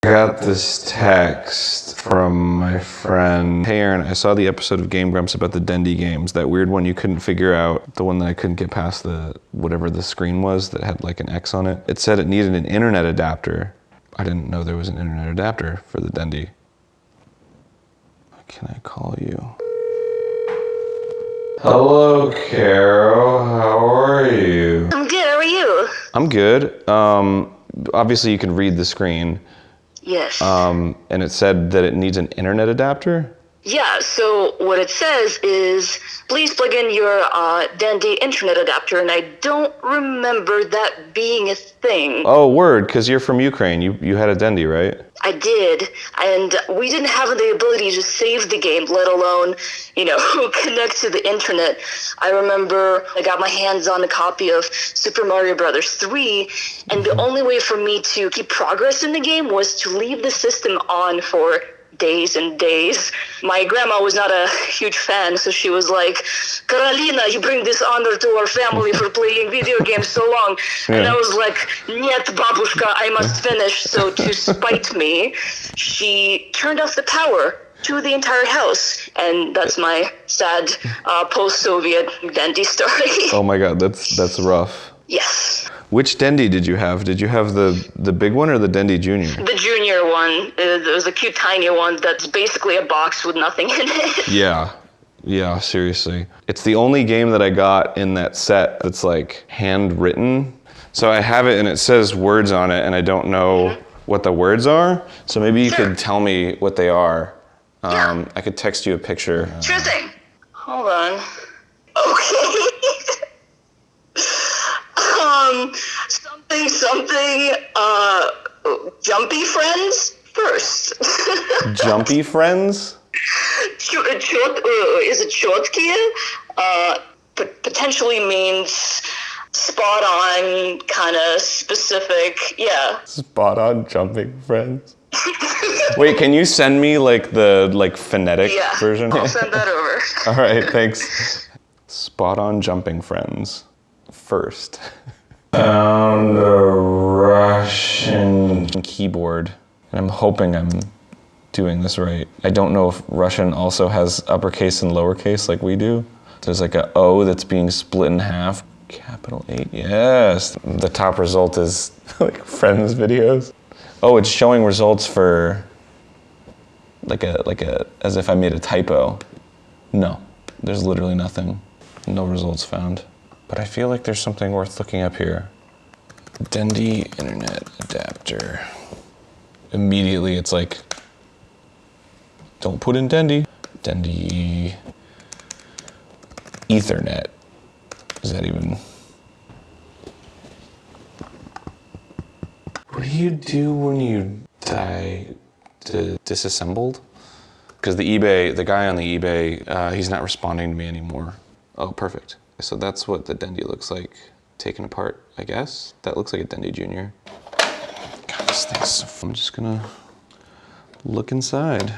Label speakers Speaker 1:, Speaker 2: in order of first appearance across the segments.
Speaker 1: got this text from my friend. Hey Aaron, I saw the episode of GameGrumps about the Dendy games, that weird one you couldn't figure out, the one that I couldn't get past whatever the screen was that had like an X on it. It said it needed an internet adapter. I didn't know there was an internet adapter for the Dendy. Can I call you? Hello, Carol. How are you?
Speaker 2: I'm good. How are you?
Speaker 1: I'm good. Obviously, you can read the screen.
Speaker 2: Yes.
Speaker 1: And it said that it needs an internet adapter?
Speaker 2: Yeah, so what it says is, please plug in your Dendy internet adapter, and I don't remember that being a thing.
Speaker 1: Oh, word, because you're from Ukraine. You had a Dendy, right?
Speaker 2: I did, and we didn't have the ability to save the game, let alone, connect to the internet. I remember I got my hands on a copy of Super Mario Bros. 3, and the only way for me to keep progress in the game was to leave the system on for days and days. My grandma was not a huge fan, so she was like, Carolina, you bring dishonor to our family for playing video games so long. Yeah. And I was like, Нет, babushka, I must finish. So to spite me, she turned off the power to the entire house. And that's my sad post-Soviet Dendy story.
Speaker 1: Oh my god, that's rough.
Speaker 2: Yes.
Speaker 1: Which Dendy did you have? Did you have the big one or the Dendy Junior?
Speaker 2: The junior one. It was a cute tiny one that's basically a box with nothing in it.
Speaker 1: Yeah, seriously. It's the only game that I got in that set that's like handwritten. So I have it and it says words on it and I don't know what the words are. So maybe you could tell me what they are.
Speaker 2: Yeah.
Speaker 1: I could text you a picture.
Speaker 2: Sure thing. Hold on. Okay. something, Jumpy Friends first.
Speaker 1: Jumpy Friends?
Speaker 2: Is it Chotki? Potentially means spot on, kind of specific, yeah.
Speaker 1: Spot on Jumping Friends? Wait, can you send me the phonetic version?
Speaker 2: I'll send that over.
Speaker 1: All right, thanks. Spot on Jumping Friends first. Found a Russian keyboard, and I'm hoping I'm doing this right. I don't know if Russian also has uppercase and lowercase like we do. There's like a O that's being split in half. Capital 8, yes. The top result is like friends videos. Oh, it's showing results for like a as if I made a typo. No, there's literally nothing. No results found. But I feel like there's something worth looking up here. Dendy internet adapter. Immediately it's like, don't put in Dendy. Dendy Ethernet. Is that even? What do you do when you die disassembled? Because the guy on the eBay, he's not responding to me anymore. Oh, perfect. So that's what the Dendy looks like taken apart, I guess. That looks like a Dendy Junior. God, this thing's so fun. I'm just gonna look inside.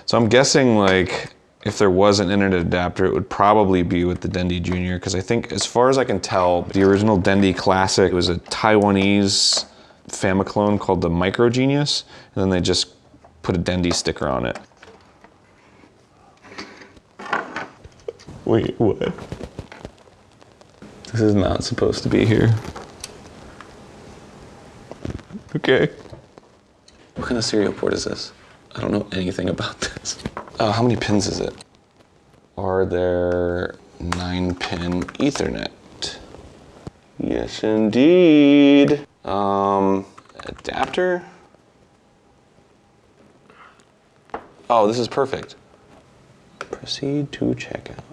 Speaker 1: So I'm guessing like if there was an internet adapter, it would probably be with the Dendy Junior, because I think as far as I can tell, the original Dendy Classic was a Taiwanese Famiclone called the Micro Genius, and then they just put a Dendy sticker on it. Wait, what? This is not supposed to be here. Okay. What kind of serial port is this? I don't know anything about this. How many pins is it? Are there 9-pin Ethernet? Yes, indeed. Adapter? Oh, this is perfect. Proceed to checkout.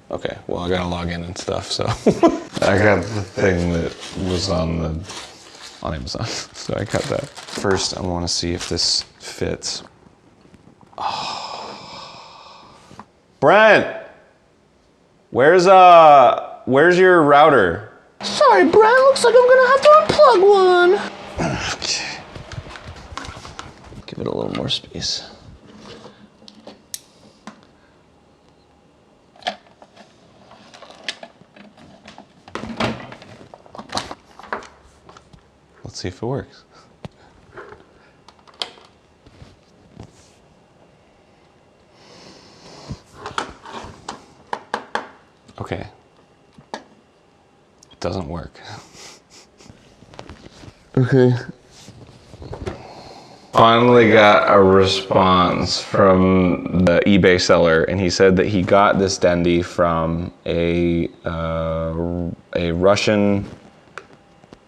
Speaker 1: Okay, well, I gotta log in and stuff, so. I got the thing that was on Amazon, so I got that. First, I wanna see if this fits. Oh. Brent! Where's your router?
Speaker 3: Sorry, Brent, looks like I'm gonna have to unplug one.
Speaker 1: Okay. Give it a little more space. Let's see if it works. Okay. It doesn't work. Okay. Finally got a response from the eBay seller, and he said that he got this Dendy from a Russian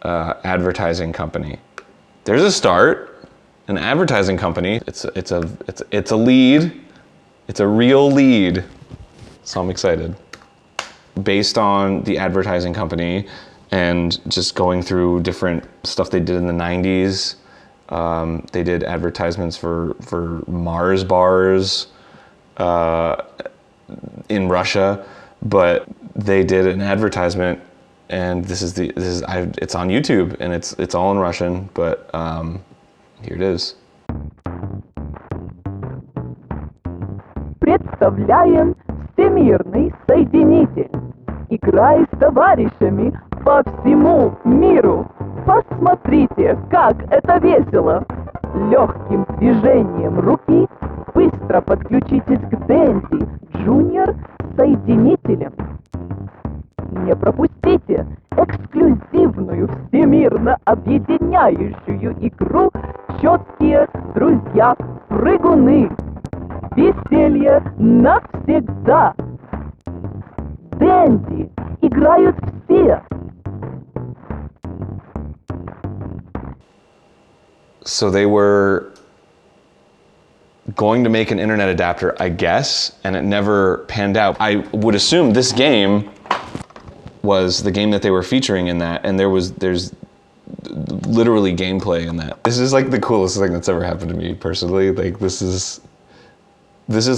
Speaker 1: advertising company. There's a start, an advertising company. It's a lead. It's a real lead. So I'm excited. Based on the advertising company and just going through different stuff they did in the 90s. They did advertisements for Mars bars in Russia, but they did an advertisement, and it's on YouTube, and it's all in Russian, but here it is.
Speaker 4: Представляем всемирный соединитель. Играй с товарищами по всему миру. Посмотрите, как это весело! Легким движением руки быстро подключитесь к Dendy Junior соединителем. Не пропустите эксклюзивную всемирно объединяющую игру «Четкие друзья-прыгуны». Веселье навсегда! Dendy играют все!
Speaker 1: So they were going to make an internet adapter, I guess, and it never panned out. I would assume this game was the game that they were featuring in that, and there's literally gameplay in that. This is like the coolest thing that's ever happened to me personally. Like this is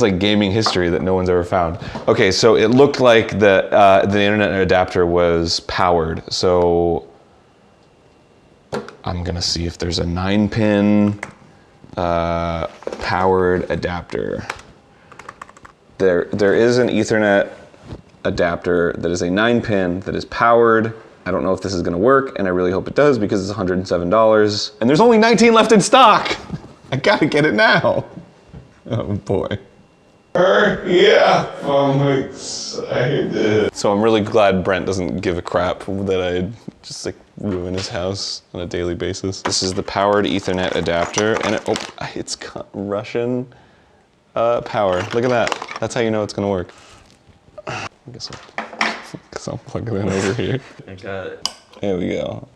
Speaker 1: like gaming history that no one's ever found. Okay, so it looked like the internet adapter was powered. So I'm gonna see if there's a 9-pin powered adapter. There is an Ethernet adapter that is a 9-pin that is powered. I don't know if this is gonna work, and I really hope it does because it's $107. And there's only 19 left in stock. I gotta get it now. Oh boy. Yeah, I'm excited. So I'm really glad Brent doesn't give a crap that I just like ruin his house on a daily basis. This is the powered Ethernet adapter, and it's got Russian power. Look at that. That's how you know it's gonna work. I guess I'll plug it in over here.
Speaker 5: I got it.
Speaker 1: There we go.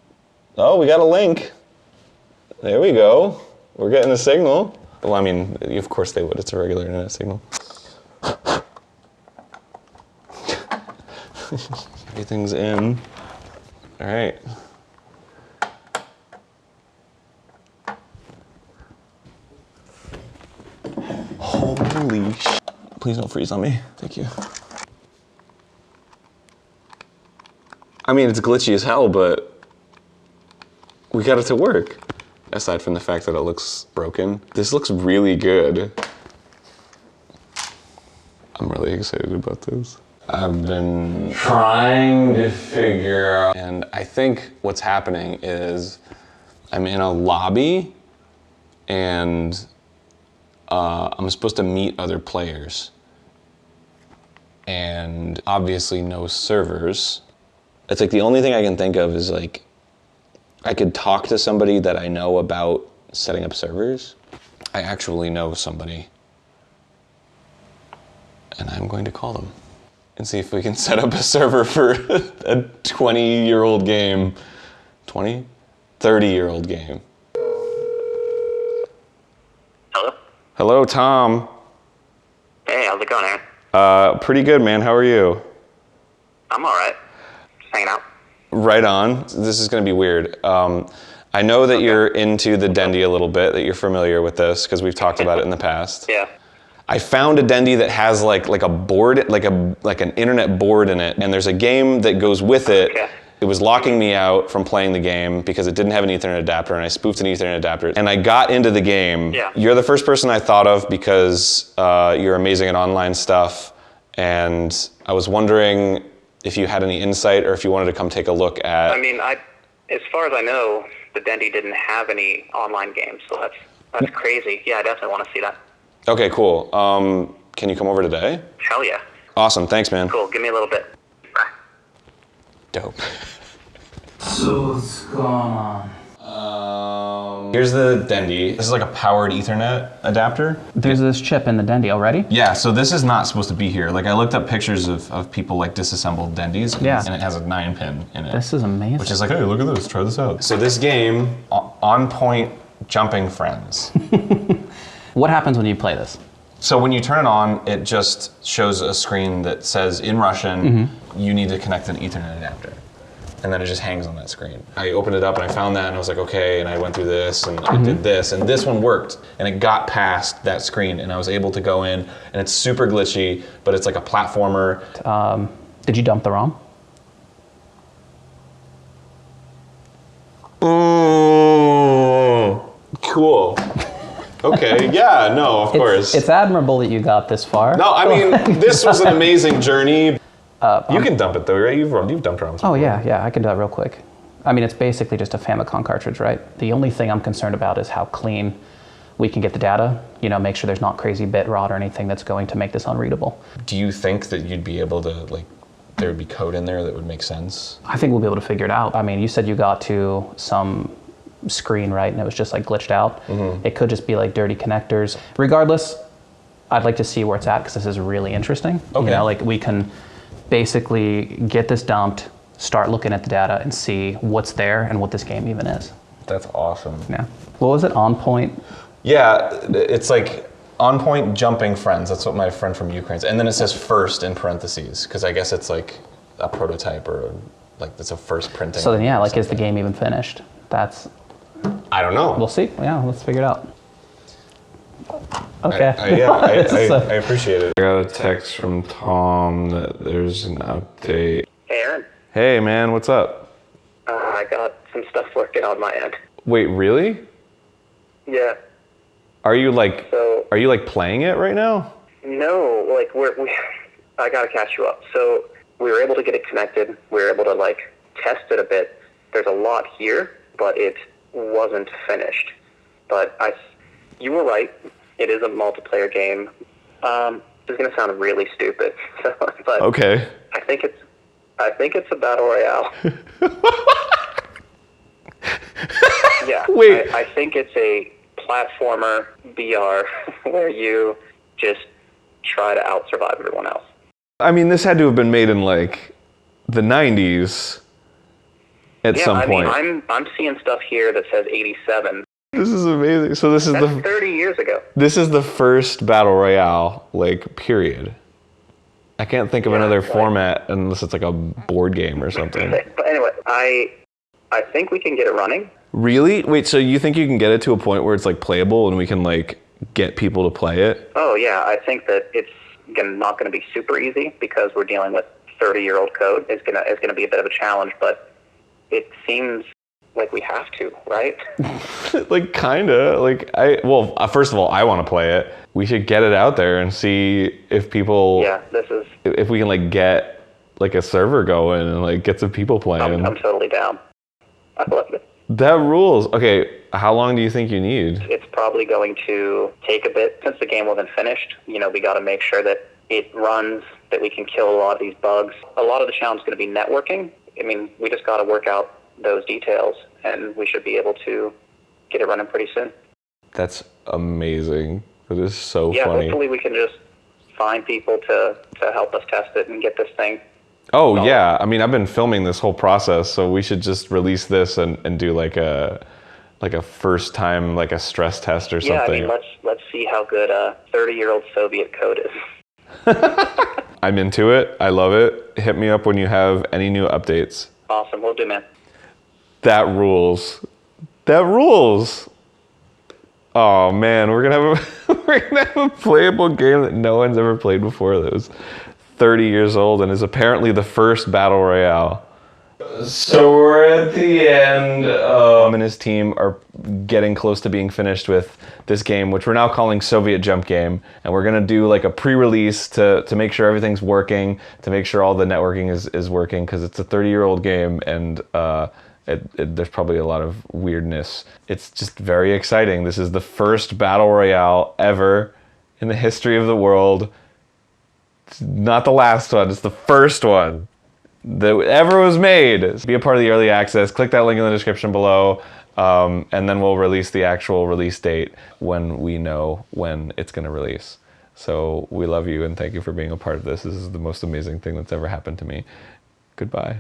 Speaker 1: Oh, we got a link. There we go. We're getting a signal. Well, I mean, of course they would. It's a regular internet signal. Everything's in. All right. Holy sh! Please don't freeze on me. Thank you. I mean, it's glitchy as hell, but we got it to work. Aside from the fact that it looks broken, this looks really good. I'm really excited about this. I've been trying to figure out, and I think what's happening is I'm in a lobby and I'm supposed to meet other players. And obviously no servers. It's like the only thing I can think of is like, I could talk to somebody that I know about setting up servers. I actually know somebody. And I'm going to call them and see if we can set up a server for a 20-year-old game. 20? 30-year-old game.
Speaker 5: Hello?
Speaker 1: Hello, Tom.
Speaker 5: Hey, how's it going, Aaron?
Speaker 1: Pretty good, man. How are you?
Speaker 5: I'm all right. Just hanging out.
Speaker 1: Right on. This is going to be weird. I know that you're into the Dendy a little bit, that you're familiar with this, because we've talked about it in the past.
Speaker 5: Yeah.
Speaker 1: I found a Dendy that has like a board, like an internet board in it, and there's a game that goes with it.
Speaker 5: Okay.
Speaker 1: It was locking me out from playing the game because it didn't have an Ethernet adapter, and I spoofed an Ethernet adapter, and I got into the game.
Speaker 5: Yeah.
Speaker 1: You're the first person I thought of because you're amazing at online stuff, and I was wondering if you had any insight or if you wanted to come take a look at.
Speaker 5: I mean, as far as I know, the Dendy didn't have any online games, so that's crazy. Yeah, I definitely want to see that.
Speaker 1: Okay, cool. Can you come over today?
Speaker 5: Hell yeah.
Speaker 1: Awesome, thanks, man.
Speaker 5: Cool. Give me a little bit.
Speaker 1: Dope.
Speaker 6: So what's going on?
Speaker 1: Here's the Dendy. This is like a powered Ethernet adapter.
Speaker 6: There's this chip in the Dendy already?
Speaker 1: Yeah, so this is not supposed to be here. Like I looked up pictures of people like disassembled Dendys, and it has a 9-pin in it.
Speaker 6: This is amazing.
Speaker 1: Which is like, hey, look at this, try this out. So this game, On Point Jumping Friends.
Speaker 6: What happens when you play this?
Speaker 1: So when you turn it on, it just shows a screen that says in Russian, you need to connect an Ethernet adapter. And then it just hangs on that screen. I opened it up and I found that and I was like, okay, and I went through this and I did this, and this one worked, and it got past that screen and I was able to go in, and it's super glitchy, but it's like a platformer.
Speaker 6: Did you dump the ROM?
Speaker 1: Cool. Okay, yeah, no, of course.
Speaker 6: It's admirable that you got this far.
Speaker 1: No, I mean, this was an amazing journey. You can dump it though, right? You've dumped ROMs.
Speaker 6: Oh yeah, I can do that real quick. I mean, it's basically just a Famicom cartridge, right? The only thing I'm concerned about is how clean we can get the data. You know, make sure there's not crazy bit rot or anything that's going to make this unreadable.
Speaker 1: Do you think that you'd be able to, like, there would be code in there that would make sense?
Speaker 6: I think we'll be able to figure it out. I mean, you said you got to some screen, right? And it was just like glitched out. It could just be like dirty connectors. Regardless, I'd like to see where it's at because this is really interesting.
Speaker 1: Okay.
Speaker 6: You know, like we can basically get this dumped, start looking at the data and see what's there and what this game even is.
Speaker 1: That's awesome.
Speaker 6: Yeah. What was it? On Point?
Speaker 1: Yeah, it's like On Point Jumping Friends. That's what my friend from Ukraine's. And then it says first in parentheses, because I guess it's like a prototype or like it's a first printing.
Speaker 6: So then, yeah, like is the game even finished? That's,
Speaker 1: I don't know.
Speaker 6: we'll see. Yeah, let's figure it out. Okay.
Speaker 1: I appreciate it. I got a text from Tom that there's an update.
Speaker 5: Hey, Aaron.
Speaker 1: Hey, man, what's up?
Speaker 5: I got some stuff working on my end.
Speaker 1: Wait, really?
Speaker 5: Yeah.
Speaker 1: Are you like
Speaker 5: So-
Speaker 1: playing it right now?
Speaker 5: No, like I gotta catch you up. So we were able to get it connected. We were able to like test it a bit. There's a lot here, but it wasn't finished. But you were right. It is a multiplayer game. This is gonna sound really stupid, but
Speaker 1: Okay.
Speaker 5: I think it's a battle royale. Yeah.
Speaker 1: Wait.
Speaker 5: I think it's a platformer VR where you just try to out-survive everyone else.
Speaker 1: I mean, this had to have been made in like the 90s at some point.
Speaker 5: I mean, I'm seeing stuff here that says 87.
Speaker 1: This is amazing. So this is
Speaker 5: That's 30 years ago.
Speaker 1: this is the first battle royale, like, period. I can't think of another format unless it's like a board game or something.
Speaker 5: But anyway, I think we can get it running.
Speaker 1: Really? Wait, so you think you can get it to a point where it's like playable and we can like get people to play it?
Speaker 5: Oh yeah, I think that it's not going to be super easy because we're dealing with 30-year-old code. It's gonna be a bit of a challenge, but it seems like we have to, right?
Speaker 1: Like, kinda. Like, first of all, I want to play it. We should get it out there and see if people...
Speaker 5: Yeah,
Speaker 1: if we can like get like a server going and like get some people playing.
Speaker 5: I'm totally down. I love it.
Speaker 1: That rules. Okay, how long do you think you need?
Speaker 5: It's probably going to take a bit since the game wasn't finished. You know, we got to make sure that it runs, that we can kill a lot of these bugs. A lot of the challenge is going to be networking. I mean, we just got to work out those details, and we should be able to get it running pretty soon.
Speaker 1: That's amazing. That is so
Speaker 5: Yeah,
Speaker 1: funny.
Speaker 5: hopefully we can just find people to help us test it and get this thing.
Speaker 1: Oh yeah, I mean, I've been filming this whole process, so we should just release this and do like a first time, like a stress test or something.
Speaker 5: Yeah, I mean, let's see how good 30-year-old Soviet code is.
Speaker 1: I'm into it. I love it. Hit me up when you have any new updates.
Speaker 5: Awesome, we'll do, man.
Speaker 1: That rules. That rules. Oh man, we're gonna have a playable game that no one's ever played before that was 30 years old and is apparently the first battle royale. So we're at the end. And his team are getting close to being finished with this game, which we're now calling Soviet Jump Game. And we're gonna do like a pre-release to make sure everything's working, to make sure all the networking is working, because it's a 30-year-old game and there's probably a lot of weirdness. It's just very exciting. This is the first battle royale ever in the history of the world. It's not the last one, it's the first one. that ever was made. Be a part of the early access. Click that link in the description below, and then we'll release the actual release date when we know when it's going to release. So we love you and thank you for being a part of this. This is the most amazing thing that's ever happened to me. Goodbye.